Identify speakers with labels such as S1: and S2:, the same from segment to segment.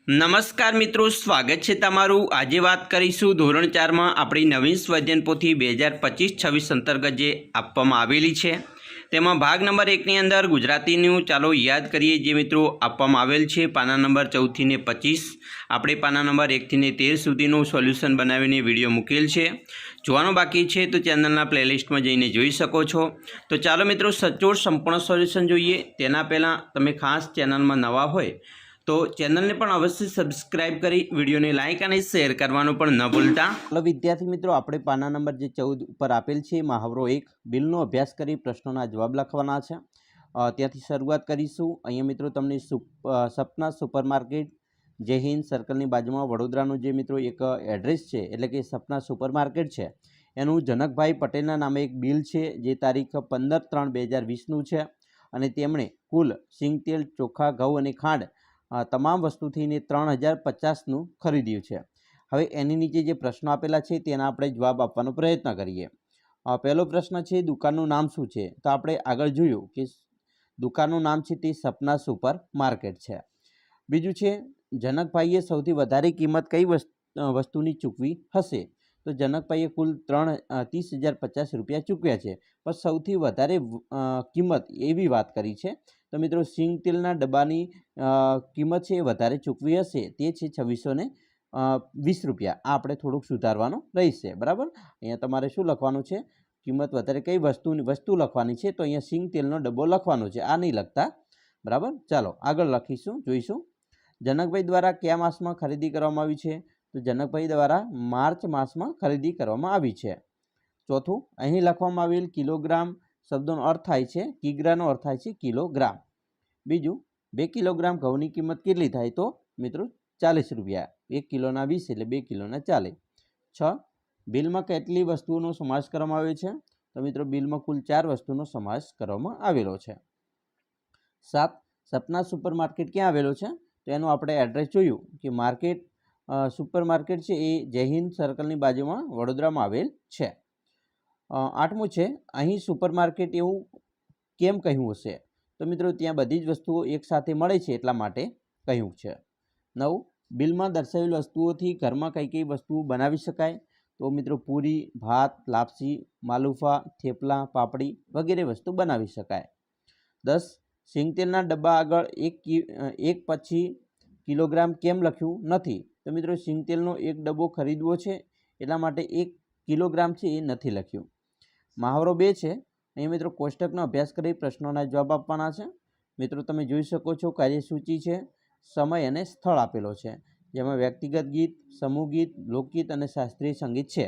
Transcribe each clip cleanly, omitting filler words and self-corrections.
S1: નમસ્કાર મિત્રો, સ્વાગત છે તમારું। આજે વાત કરીશું ધોરણ 4માં આપણી નવીન સ્વાધ્યાયન પોથી 2025-26 અંતર્ગત જે આપવામાં આવેલી છે તેમાં ભાગ નંબર 1ની અંદર ગુજરાતીનું ચાલો યાદ કરીએ। જે મિત્રો આપવામાં આવેલ છે પાના નંબર 14 થી 25 આપણે પાના નંબર 1 થી 13 સુધીનું સોલ્યુશન બનાવીને વિડીયો મૂકેલ છે। જોવાનું બાકી છે તો ચેનલના પ્લેલિસ્ટમાં જઈને જોઈ શકો છો। તો ચાલો મિત્રો સચોટ સંપૂર્ણ સોલ્યુશન જોઈએ। તેના પહેલાં તમે ખાસ ચેનલમાં નવા હોય तो चैनल ने पण अवश्य सब्सक्राइब करी वीडियो ने लाइक और शेर करवानो पण न भूलता। हेलो विद्यार्थी मित्रों, आपणे पाना नंबर जे 14 पर आपेल छे महावरो 1 बिलनो अभ्यास करी प्रश्नोना जवाब लखवाना छे। त्याथी शरूआत करीशुं। अहींया मित्रों तमने सपना सुपरमार्केट जय हिंद सर्कलनी बाजुमां वडोदरानुं जे मित्रों एक एड्रेस छे एटले के सपना सुपरमार्केट छे एनुं जनकभाई पटेलना नामे एक बिल छे जे तारीख 15/3/2020 नुं छे अने तेमणे कुल सिंगतेल चोखा घઉં अने खांड તમામ વસ્તુથી 3050નું ખરીદ્યું છે। હવે એની નીચે જે પ્રશ્નો આપેલા છે તેના આપણે જવાબ આપવાનો પ્રયત્ન કરીએ। પહેલો પ્રશ્ન છે દુકાનનું નામ શું છે? તો આપણે આગળ જોયું કે દુકાનનું નામ છે તે સપના સુપર માર્કેટ છે। બીજું છે જનકભાઈએ સૌથી વધારે કિંમત કઈ વસ્તુની ચૂકવી હશે? તો જનકભાઈએ કુલ 30,050 રૂપિયા ચૂકવ્યા છે, પણ સૌથી વધારે કિંમત એવી વાત કરી છે। तो मित्रों सींग तेलना डब्बानी किंमत है वधारे चूकवी हशे ते छे 2620 रुपया। आ आपणे थोड़ुंक सुधारवानुं रहेशे। बराबर, अहींया तमारे शुं लखवानुं छे? किंमत वधारे कई वस्तु लखवानी छे, तो अहींया सींग तेलनो डब्बो लखवानो छे, आ नहीं लखता। बराबर, चालो आगळ लखीशुं, जोईशुं। जनकभाई द्वारा क्या मासमां खरीदी करवामां आवी छे? तो जनकभाई द्वारा मार्च मासमां खरीदी करवामां आवी छे। चौथुं, અહીં લખવામાં આવેલ કિલોગ્રામ શબ્દનો અર્થ થાય છે કિગ્રાનો अर्थ થાય છે કિલોગ્રામ। બીજું 2 કિલોગ્રામ ઘઉંની કિંમત કેટલી થાય? તો મિત્રો 40 રૂપિયા। 1 કિલોના 20 એટલે 2 કિલોના 40। 6 બિલમાં કેટલી વસ્તુઓનો સમાવેશ કરવામાં આવ્યો છે? તો મિત્રો બિલમાં કુલ 4 વસ્તુનો સમાવેશ કરવામાં આવેલો છે। 7 સપના સુપરમાર્કેટ ક્યાં આવેલો છે? તો એનું આપણે એડ્રેસ જોયું કે માર્કેટ સુપરમાર્કેટ છે એ જય હિન્દ સર્કલની બાજુમાં વડોદરામાં આવેલ છે। 8મું છે અહીં સુપરમાર્કેટ એવું કેમ કહ્યું હશે? तो मित्रों ત્યાં બધી જ વસ્તુઓ એકસાથે મળે છે એટલા માટે કહ્યું છે। 9 બિલમાં દર્શાવેલ વસ્તુઓથી ઘરમાં કઈ કઈ વસ્તુઓ બનાવી શકાય? તો મિત્રો પૂરી, ભાત, લાપસી, માલુફા, થેપલા, પાપડી વગેરે વસ્તુ બનાવી શકાય। 10 સિંગતેલના ડબ્બા આગળ એક પછી કિલોગ્રામ કેમ લખ્યું નથી? તો મિત્રો સિંગતેલનો એક ડબ્બો ખરીદવો છે એટલા માટે 1 કિલોગ્રામ છે એ નથી લખ્યું। મહાવરો 2 છે। અહીં મિત્રો કોષ્ટકનો અભ્યાસ કરી પ્રશ્નોના જવાબ આપવાના છે। મિત્રો તમે જોઈ શકો છો કાર્યસૂચિ છે, સમય અને સ્થળ આપેલો છે, જેમાં વ્યક્તિગત ગીત, સમૂહ ગીત, લોકગીત અને શાસ્ત્રીય સંગીત છે।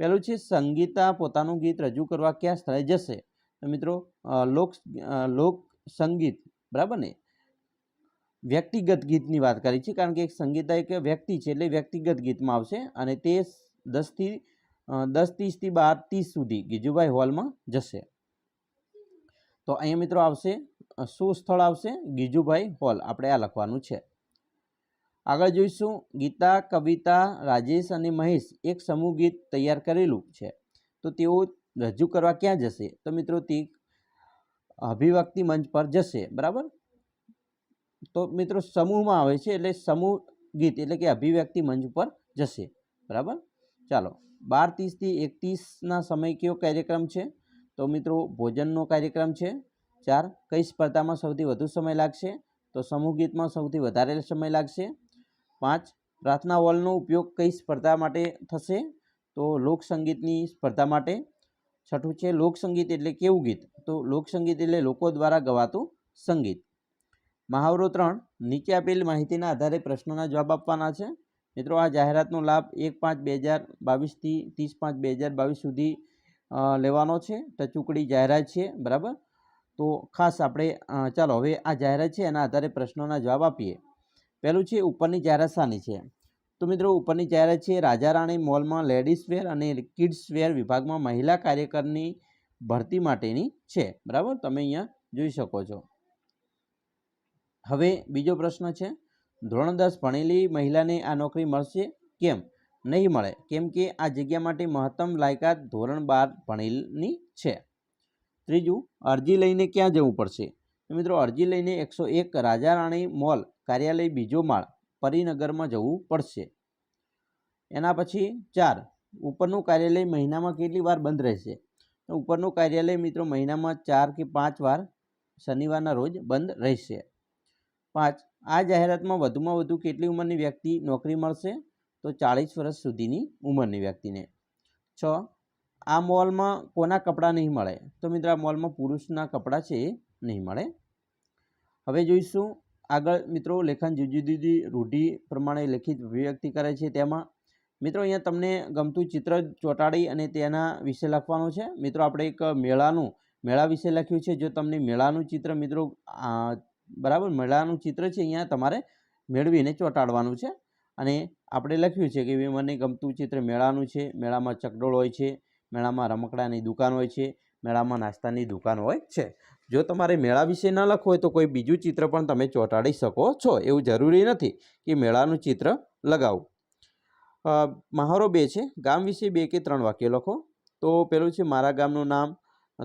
S1: પહેલું છે સંગીતા પોતાનું ગીત રજૂ કરવા કયા સ્થળે જશે? તો મિત્રો લોક સંગીત, બરાબર ને, વ્યક્તિગત ગીતની વાત કરી છે કારણ કે એક સંગીતા એક વ્યક્તિ છે એટલે વ્યક્તિગત ગીતમાં આવશે અને તે 10:30 થી 12:30 સુધી ગીજુભાઈ હોલમાં જશે। તો અહીંયા મિત્રો આવશે શું સ્થળ આવશે? ગીજુભાઈ હોલ, આપણે આ લખવાનું છે। આગળ જોઈશું ગીતા, કવિતા, રાજેશ અને મહેશ એક સમૂહ ગીત તૈયાર કરેલું છે, તો તેઓ રજૂ કરવા ક્યાં જશે? તો મિત્રો તે અભિવ્યક્તિ મંચ પર જશે। બરાબર, તો મિત્રો સમૂહમાં આવે છે એટલે સમૂહ ગીત એટલે કે અભિવ્યક્તિ મંચ પર જશે। બરાબર, ચાલો 12:30 થી 1:30ના સમય કયો કાર્યક્રમ છે? તો મિત્રો ભોજનનો કાર્યક્રમ છે। 4 કઈ સ્પર્ધામાં સૌથી વધુ સમય લાગશે? તો સમૂહ ગીતમાં સૌથી વધારે સમય લાગશે। 5 પ્રાર્થના હોલનો ઉપયોગ કઈ સ્પર્ધા માટે થશે? તો લોકસંગીતની સ્પર્ધા માટે। 6 છે લોકસંગીત એટલે કેવું ગીત? તો લોકસંગીત એટલે લોકો દ્વારા ગવાતું સંગીત। મહાવરો 3 નીચે આપેલ માહિતીના આધારે પ્રશ્નોના જવાબ આપવાના છે। મિત્રો આ જાહેરાતનો લાભ 1/5/2022 થી 30/5/2022 સુધી લેવાનો છે। ટચુકડી જાહેરાત છે। બરાબર, તો ખાસ આપણે ચાલો હવે આ જાહેરાત છે એના આધારે પ્રશ્નોના જવાબ આપીએ। પહેલું છે ઉપરની જાહેરાત શાની છે? તો મિત્રો ઉપરની જાહેરાત છે રાજા રાણી મોલમાં લેડીઝ વેર અને કિડ્સ વેર વિભાગમાં મહિલા કાર્યકરની ભરતી માટેની છે। બરાબર, તમે અહીંયા જોઈ શકો છો। હવે બીજો પ્રશ્ન છે ધોરણ 10 ભણેલી મહિલાને આ નોકરી મળશે કેમ? नहीं મળે કેમ કે આ જગ્યા માટે મહત્તમ લાયકાત ધોરણ 12 ભણેલની છે। ત્રીજું અરજી લઈને ક્યાં જવું પડશે? તો મિત્રો અરજી લઈને 101 રાજા રાણી મોલ કાર્યાલય બીજો માળ
S2: પરિનગરમાં જવું પડશે। એના પછી 4, ઉપરનું કાર્યાલય મહિનામાં કેટલી વાર બંધ રહેશે? તો ઉપરનું કાર્યાલય મિત્રો મહિનામાં 4 કે 5 વાર શનિવારના રોજ બંધ રહેશે। 5, આ જાહેરાતમાં વધુમાં વધુ કેટલી ઉંમરની વ્યક્તિ નોકરી મળશે? તો 40 વર્ષ સુધીની ઉંમરની વ્યક્તિને। 6, આ મોલમાં કોના કપડાં નહીં મળે? તો મિત્રો આ મોલમાં પુરુષના કપડાં છે એ નહીં મળે। હવે જોઈશું આગળ મિત્રો લેખન જુદી જુદી રૂઢિ પ્રમાણે લેખિત અભિવ્યક્તિ કરે છે। તેમાં મિત્રો અહીંયા તમને ગમતું ચિત્ર ચોંટાડી અને તેના વિશે લખવાનું છે। મિત્રો આપણે એક મેળા વિશે લખ્યું છે। જો તમને મેળાનું ચિત્ર મિત્રો બરાબર મેળાનું ચિત્ર છે અહીંયા તમારે મેળવીને ચોંટાડવાનું છે। અને આપણે લખ્યું છે કે મને ગમતું ચિત્ર મેળાનું છે। મેળામાં ચકડોળ હોય છે, મેળામાં રમકડાની દુકાન હોય છે, મેળામાં નાસ્તાની દુકાન હોય છે। જો તમારે મેળા વિશે ન લખવું હોય તો કોઈ બીજું ચિત્ર પણ તમે ચોંટાડી શકો છો, એવું જરૂરી નથી કે મેળાનું ચિત્ર લગાવો। મહાવરો 2 છે, ગામ વિશે 2 કે 3 વાક્ય લખો। તો પેલું છે મારા ગામનું નામ,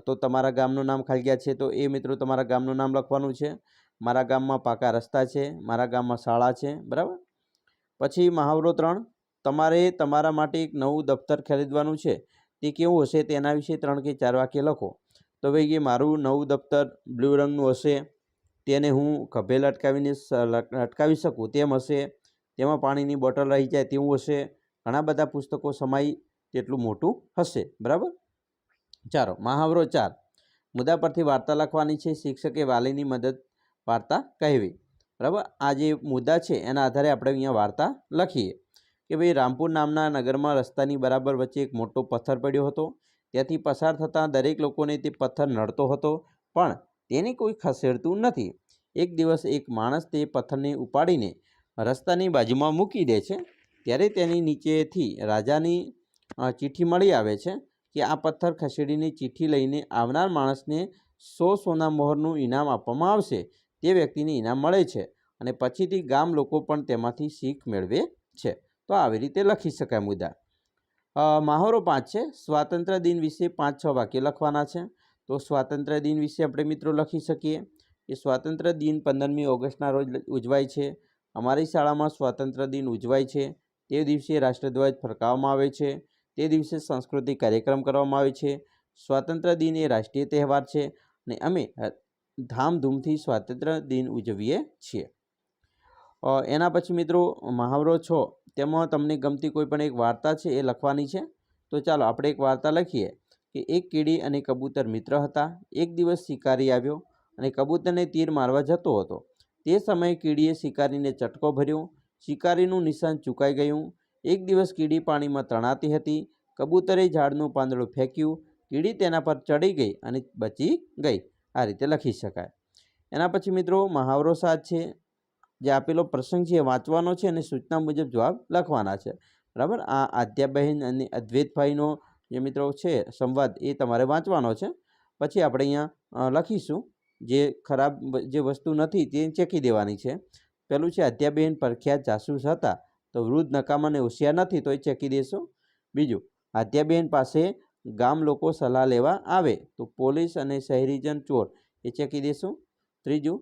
S2: તો તમારા ગામનું નામ ખાલી ગયા છે, તો એ મિત્રો તમારા ગામનું નામ લખવાનું છે। મારા ગામમાં પાકા રસ્તા છે, મારા ગામમાં શાળા છે, બરાબર। પછી મહાવરો 3, તમારે તમારા માટે એક નવું દફતર ખરીદવાનું છે, તે કેવું હશે તેના વિશે 3 કે 4 વાક્ય લખો। તો ભાઈ કે મારું નવું દફતર બ્લુ રંગનું હશે, તેને હું ખભે લટકાવી શકું તેમ હશે, તેમાં પાણીની બોટલ રહી જાય તેવું હશે, ઘણા બધા પુસ્તકો સમાય તેટલું મોટું હશે, બરાબર। ચાલો મહાવરો 4, મુદ્દા પરથી વાર્તા લખવાની છે, શિક્ષકે વાલીની મદદ વાર્તા કહેવી, બરાબર। આ જે મુદ્દા છે એના આધારે આપણે અહીંયા વાર્તા લખીએ કે ભાઈ રામપુર નામના નગરમાં રસ્તાની બરાબર વચ્ચે એક મોટો પથ્થર પડ્યો હતો, ત્યાંથી પસાર થતાં દરેક લોકોને તે પથ્થર નડતો હતો, પણ તેને કોઈ ખસેડતું નથી। એક દિવસ એક માણસ તે પથ્થરને ઉપાડીને રસ્તાની બાજુમાં મૂકી દે છે, ત્યારે તેની નીચેથી રાજાની ચિઠ્ઠી મળી આવે છે કે આ પથ્થર ખસેડીને ચિઠ્ઠી લઈને આવનાર માણસને 100 સોના મોહરનું ઇનામ આપવામાં આવશે। તે વ્યક્તિને ઇનામ મળે છે અને પછીથી ગામ લોકો પણ તેમાંથી શીખ મેળવે છે। તો આવી રીતે લખી શકાય મુદ્દા। મહાવરો 5 છે, સ્વાતંત્ર્ય દિન વિશે 5-6 વાક્ય લખવાના છે। તો સ્વાતંત્ર્ય દિન વિશે આપણે મિત્રો લખી શકીએ કે સ્વાતંત્ર્ય દિન 15મી ઓગસ્ટના રોજ ઉજવાય છે। અમારી શાળામાં સ્વાતંત્ર્ય દિન ઉજવાય છે, તે દિવસે રાષ્ટ્રધ્વજ ફરકાવવામાં આવે છે, તે દિવસે સાંસ્કૃતિક કાર્યક્રમ કરવામાં આવે છે। સ્વાતંત્ર્ય દિન એ રાષ્ટ્રીય તહેવાર છે અને અમે ધામધૂમથી સ્વાતંત્ર્ય દિન ઉજવીએ છીએ। એના પછી મિત્રો મહાવરો 6, તેમાં તમને ગમતી કોઈ પણ એક વાર્તા છે એ લખવાની છે। તો ચાલો આપણે એક વાર્તા લખીએ કે એક કીડી અને કબૂતર મિત્ર હતા। એક દિવસ શિકારી આવ્યો અને કબૂતરને તીર મારવા જતો હતો। તે સમયે કીડીએ શિકારીને ચટકો ભર્યો, શિકારીનું નિશાન ચૂકાઈ ગયું। એક દિવસ કીડી પાણીમાં તણાતી હતી, કબૂતરે ઝાડનું પાંદડું ફેંક્યું, કીડી તેના પર ચડી ગઈ અને બચી ગઈ। આ રીતે લખી શકાય। એના પછી મિત્રો મહાવરો 7 છે, જે આપેલો પ્રસંગ છે એ વાંચવાનો છે અને સૂચના મુજબ જવાબ લખવાના છે, બરાબર। આ આદ્યાબહેન અને અદ્વૈતભાઈનો જે મિત્રો છે સંવાદ એ તમારે વાંચવાનો છે। પછી આપણે અહીંયા લખીશું જે ખરાબ જે વસ્તુ નથી તે ચેકી દેવાની છે। પહેલું છે આદ્યાબહેન પ્રખ્યાત જાસૂસ હતા, તો વૃદ્ધ નકામાને હોશિયાર નથી, તો એ ચેકી દેશો। બીજું, આદ્યાબહેન પાસે ગામ લોકો સલાહ લેવા આવે, તો પોલીસ અને શહેરીજન ચોર, એ ચેકી દેશું। ત્રીજું,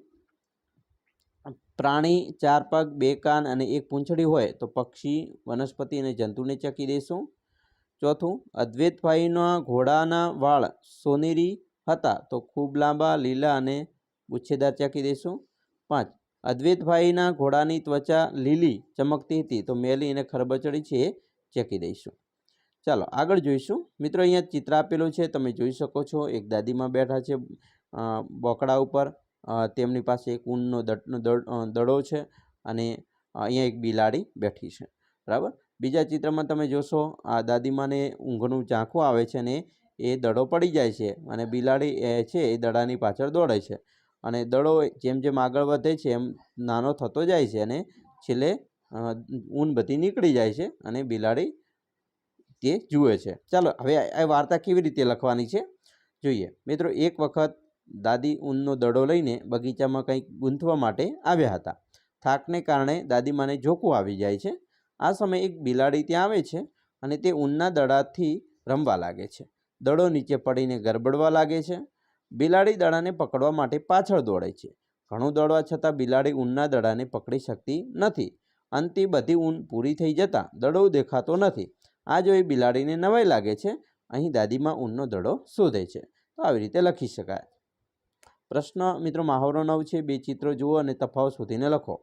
S2: પ્રાણી 4 પગ 2 કાન અને 1 પૂંછડી હોય, તો પક્ષી, વનસ્પતિ અને જંતુને ચેકી દેશું। ચોથું, અદ્વૈતભાઈના ઘોડાના વાળ સોનેરી હતા, તો ખૂબ લાંબા, લીલા અને ગુચ્છેદાર, ચેકી દેશું। 5, અદ્વૈતભાઈના ઘોડાની ત્વચા લીલી ચમકતી હતી, તો મેલી અને ખરબચડી છે એ ચેકી દઈશું। ચાલો આગળ જોઈશું। મિત્રો અહીંયા ચિત્ર આપેલું છે, તમે જોઈ શકો છો એક દાદીમાં બેઠા છે બોકડા ઉપર, તેમની પાસે એક ઊનનો દડો છે અને અહીંયા એક બિલાડી બેઠી છે, બરાબર। બીજા ચિત્રમાં તમે જોશો આ દાદીમાને ઊંઘનું ઝાંખું આવે છે અને એ દડો પડી જાય છે અને બિલાડી છે એ દડાની પાછળ દોડે છે અને દડો જેમ જેમ આગળ વધે છે એમ નાનો થતો જાય છે અને છેલ્લે ઊન બધી નીકળી જાય છે અને બિલાડી તે જુએ છે। ચાલો હવે આ વાર્તા કેવી રીતે લખવાની છે જોઈએ। મિત્રો એક વખત દાદી ઊનનો દડો લઈને બગીચામાં કંઈક ગૂંથવા માટે આવ્યા હતા। થાકને કારણે દાદીમાને ઝોકું આવી જાય છે। આ સમયે એક બિલાડી ત્યાં આવે છે અને તે ઊનના દડાથી રમવા લાગે છે। દડો નીચે પડીને ગરબડવા લાગે છે। બિલાડી દડાને પકડવા માટે પાછળ દોડે છે। ઘણું દોડવા છતાં બિલાડી ઊનના દડાને પકડી શકતી નથી। અંતે બધી ઊન પૂરી થઈ જતાં દડો દેખાતો નથી. આ જોઈ બિલાડીને નવાઈ લાગે છે. અહીં દાદીમાં ઊનનો દડો શોધે છે. તો આવી રીતે લખી શકાય. પ્રશ્ન મિત્રો મહાવરો 9 છે. 2 ચિત્રો જુઓ અને તફાવત શોધીને લખો.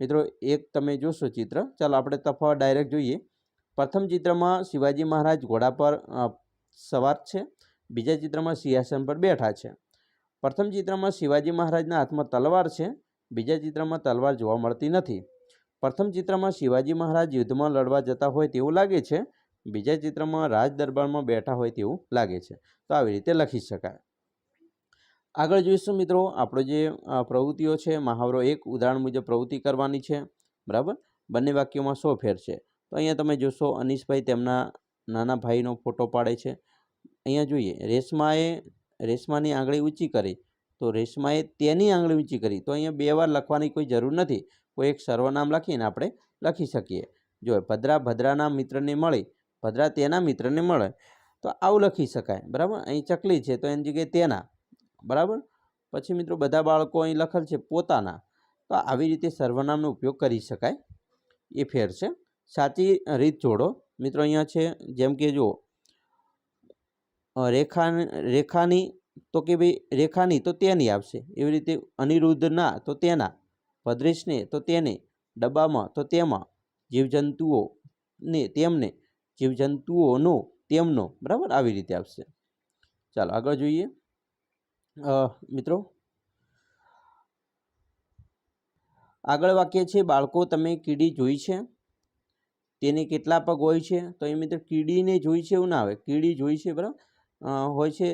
S2: મિત્રો એક તમે જોશો ચિત્ર. ચાલો આપણે તફાવત ડાયરેક્ટ જોઈએ. પ્રથમ ચિત્રમાં શિવાજી મહારાજ ઘોડા પર સવાર છે. બીજા ચિત્રમાં સિંહાસન પર બેઠા છે. પ્રથમ ચિત્રમાં શિવાજી મહારાજના હાથમાં તલવાર છે. બીજા ચિત્રમાં તલવાર જોવા મળતી નથી. પ્રથમ ચિત્રમાં શિવાજી મહારાજ યુદ્ધમાં લડવા જતા હોય તેવું લાગે છે. બીજા ચિત્રમાં રાજ દરબારમાં બેઠા હોય તેવું લાગે છે. તો આવી રીતે લખી શકાય. આગળ જોઈશું મિત્રો આપણો જે પ્રવૃત્તિઓ છે. મહાવરો 1 ઉદાહરણ મુજબ પ્રવૃત્તિ કરવાની છે. બરાબર. બંને વાક્યોમાં 100 ફેર છે. તો અહીંયા તમે જોશો અનીશભાઈ તેમના નાના ભાઈનો ફોટો પાડે છે. અહીંયા જોઈએ રેશમાની આંગળી ઊંચી કરી તો રેશમાએ તેની આંગળી ઊંચી કરી. તો અહીંયા 2 વાર લખવાની કોઈ જરૂર નથી. કોઈ એક સર્વનામ લખીને આપણે લખી શકીએ. જો ભદ્રા ભદ્રાના મિત્રને મળી, ભદ્રા તેના મિત્રને મળે, તો આવું લખી શકાય. બરાબર. અહીં ચકલી છે તો એની જગ્યાએ તેના. બરાબર. પછી મિત્રો બધા બાળકો અહીં લખેલ છે પોતાના. તો આવી રીતે સર્વનામનો ઉપયોગ કરી શકાય. એ ફેર છે. સાચી રીત જોડો. મિત્રો અહીંયા છે જેમ કે જો રેખાની તો કે ભાઈ રેખાની તો તેની આવશે. એવી રીતે અનિરુદ્ધના તો તેના, ભદ્રેશને તો તેને, ડબ્બામાં તો તેમાં, જીવજંતુઓને તેમને, જીવજંતુઓનો તેમનો. બરાબર. આવી રીતે આવશે. ચાલો આગળ જોઈએ. મિત્રો આગળ વાક્ય છે બાળકો તમે કીડી જોઈ છે? તેને કેટલા પગ હોય છે? તો એ મિત્રો કીડીને જોઈ છે એવું ના આવે. કીડી જોઈ છે બરાબર હોય છે.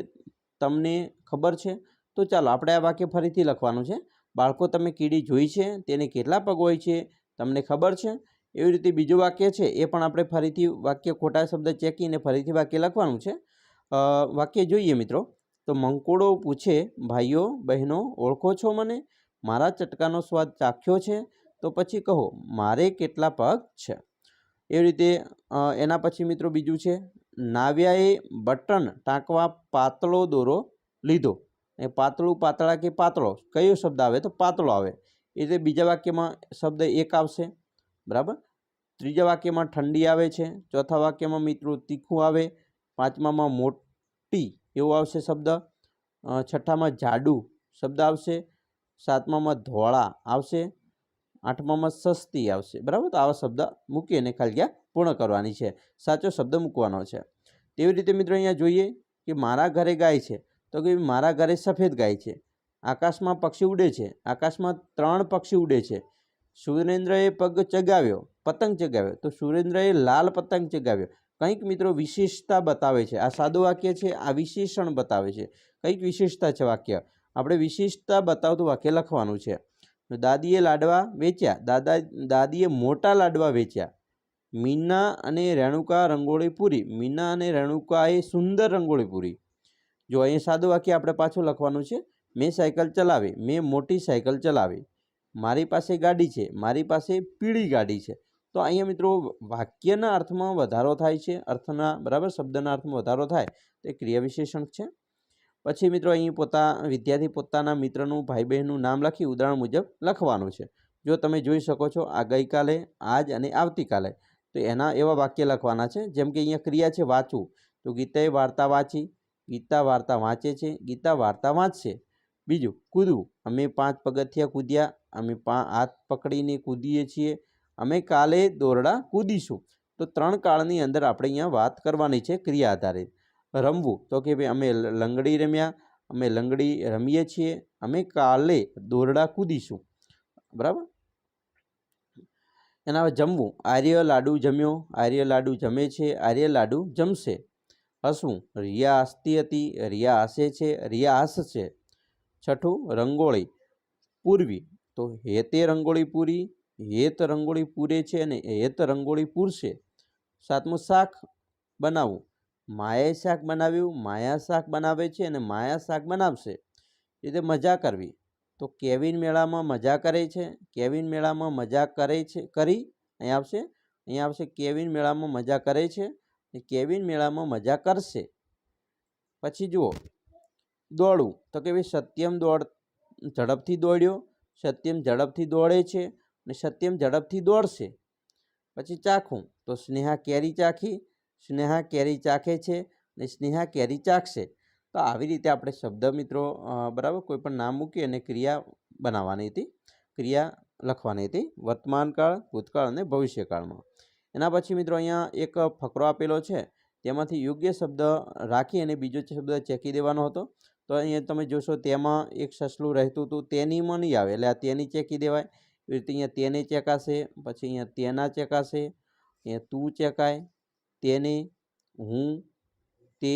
S2: તમને ખબર છે? તો ચાલો આપણે આ વાક્ય ફરીથી લખવાનું છે. બાળકો તમે કીડી જોઈ છે? તેને કેટલા પગ હોય છે? તમને ખબર છે? એવી રીતે બીજું વાક્ય છે એ પણ આપણે ફરીથી વાક્ય ખોટા શબ્દ ચેકીને ફરીથી વાક્ય લખવાનું છે. વાક્ય જોઈએ મિત્રો. તો મંકોડો પૂછે ભાઈઓ બહેનો ઓળખો છો મને? મારા ચટકાનો સ્વાદ ચાખ્યો છે? તો પછી કહો મારે કેટલા પગ છે? એવી રીતે એના પછી મિત્રો બીજું છે નાવ્યાએ બટન ટાંકવા પાતળો દોરો લીધો. એ પાતળું પાતળા કે પાતળો કયો શબ્દ આવે? તો પાતળો આવે. એટલે બીજા વાક્યમાં શબ્દ એક આવશે. બરાબર. ત્રીજા વાક્યમાં ઠંડી આવે છે. ચોથા વાક્યમાં મિત્રો તીખું આવે. પાંચમામાં મોટી એવો આવશે શબ્દ. છઠ્ઠામાં જાડું શબ્દ આવશે. સાતમામાં ધોળા આવશે. આઠમામાં સસ્તી આવશે. બરાબર. તો આવા શબ્દ મૂકી અને ખાલી જગ્યા પૂર્ણ કરવાની છે. સાચો શબ્દ મૂકવાનો છે. તેવી રીતે મિત્રો અહીંયા જોઈએ કે મારા ઘરે ગાય છે. તો કે મારા ઘરે સફેદ ગાય છે. આકાશમાં પક્ષી ઉડે છે. આકાશમાં 3 પક્ષી ઉડે છે. સુરેન્દ્રએ પગ ચગાવ્યો, પતંગ ચગાવ્યો. તો સુરેન્દ્રએ લાલ પતંગ ચગાવ્યો. કંઈક મિત્રો વિશેષતા બતાવે છે. આ સાદું વાક્ય છે. આ વિશેષણ બતાવે છે. કંઈક વિશેષતા છે વાક્ય. આપણે વિશેષતા બતાવતું વાક્ય લખવાનું છે. દાદીએ લાડવા વેચ્યા. દાદીએ મોટા લાડવા વેચ્યા. મીના અને રેણુકા રંગોળી પૂરી. મીના અને રેણુકાએ સુંદર રંગોળી પૂરી. જો અહીં સાદું વાક્ય આપણે પાછું લખવાનું છે. મેં સાયકલ ચલાવી. મેં મોટી સાયકલ ચલાવી. મારી પાસે ગાડી છે. મારી પાસે પીળી ગાડી છે. તો અહીંયા મિત્રો વાક્યના અર્થમાં વધારો થાય છે. અર્થના બરાબર શબ્દના અર્થમાં વધારો થાય તો એ ક્રિયા વિશેષણ છે. પછી મિત્રો અહીં વિદ્યાર્થી પોતાના મિત્રનું ભાઈ બહેનનું નામ લખી ઉદાહરણ મુજબ લખવાનું છે. જો તમે જોઈ શકો છો આ ગઈકાલે, આજ અને આવતીકાલે. તો એના એવા વાક્ય લખવાના છે. જેમ કે અહીંયા ક્રિયા છે વાંચવું. તો ગીતાએ વાર્તા વાંચી. ગીતા વાર્તા વાંચે છે. ગીતા વાર્તા વાંચશે. બીજું કૂદવું. અમે 5 પગથિયાં કૂદ્યા. અમે હાથ પકડીને કૂદીએ છીએ. અમે કાલે દોરડા કૂદીશું. તો 3 કાળની અંદર આપણે અહીંયા વાત કરવાની છે ક્રિયા આધારિત. રમવું. તો કે ભાઈ અમે લંગડી રમ્યા. અમે લંગડી રમીએ છીએ. અમે કાલે દોરડા કૂદીશું. બરાબર. એના જમવું. આર્ય લાડુ જમ્યો. આર્ય લાડુ જમે છે. આર્ય લાડુ જમશે. હસવું. રિયા હસતી હતી. રિયા હસે છે. રિયા હસશે. છઠ્ઠું રંગોળી પૂરવી. તો હેતે રંગોળી પૂરી. હેત રંગોળી પૂરે છે અને હેત રંગોળી પૂરશે. સાતમું શાક બનાવવું. માયાએ શાક બનાવ્યું. માયા શાક બનાવે છે અને માયા શાક બનાવશે. એ રીતે મજા કરવી. તો કેવિન મેળામાં મજા કરે છે. કેવિન મેળામાં મજા કરે છે કરી. અહીંયા આવશે કેવિન મેળામાં મજા કરે છે. કેવિન મેળામાં મજા કરશે. પછી જુઓ દોડવું. તો કે ભાઈ સત્યમ ઝડપથી દોડ્યો. સત્યમ ઝડપથી દોડે છે. અને સત્યમ ઝડપથી દોડશે. પછી ચાખવું, તો સ્નેહા કેરી ચાખી, સ્નેહા કેરી ચાખે છે અને સ્નેહા કેરી ચાખશે. તો આવી રીતે આપણે શબ્દ મિત્રો બરાબર કોઈ પણ નામ મૂકી અને ક્રિયા બનાવવાની હતી, ક્રિયા લખવાની હતી વર્તમાનકાળ, ભૂતકાળ અને ભવિષ્યકાળમાં. એના પછી મિત્રો અહીંયા એક ફકરો આપેલો છે, તેમાંથી યોગ્ય શબ્દ રાખી અને બીજો શબ્દ ચેકી દેવાનો હતો. તો અહીંયા તમે જોશો તેમાં એક સસલું રહેતું હતું, તેનીમાં નહીં આવે એટલે આ તેની ચેકી દેવાય. એવી રીતે અહીંયા તેને ચેકાશે, પછી અહીંયા તેના ચેકાશે, અહીંયા તું ચેકાય, તેને, હું, તે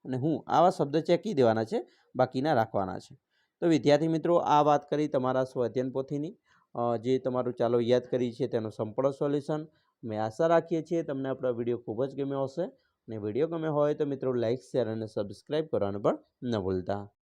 S2: અને હું આવા શબ્દ ચેકી દેવાના છે, બાકીના રાખવાના છે. તો વિદ્યાર્થી મિત્રો આ વાત કરી તમારા સ્વાધ્યાયન પોથીની, જે તમારું ચાલો યાદ કરી છે તેનું સંપૂર્ણ સોલ્યુશન. અમે આશા રાખીએ છીએ તમને આપણો વિડીયો ખૂબ જ ગમ્યો હશે, અને વિડીયો ગમ્યો હોય તો મિત્રો લાઇક, શેર અને સબસ્ક્રાઈબ કરવાનું પણ ન ભૂલતા.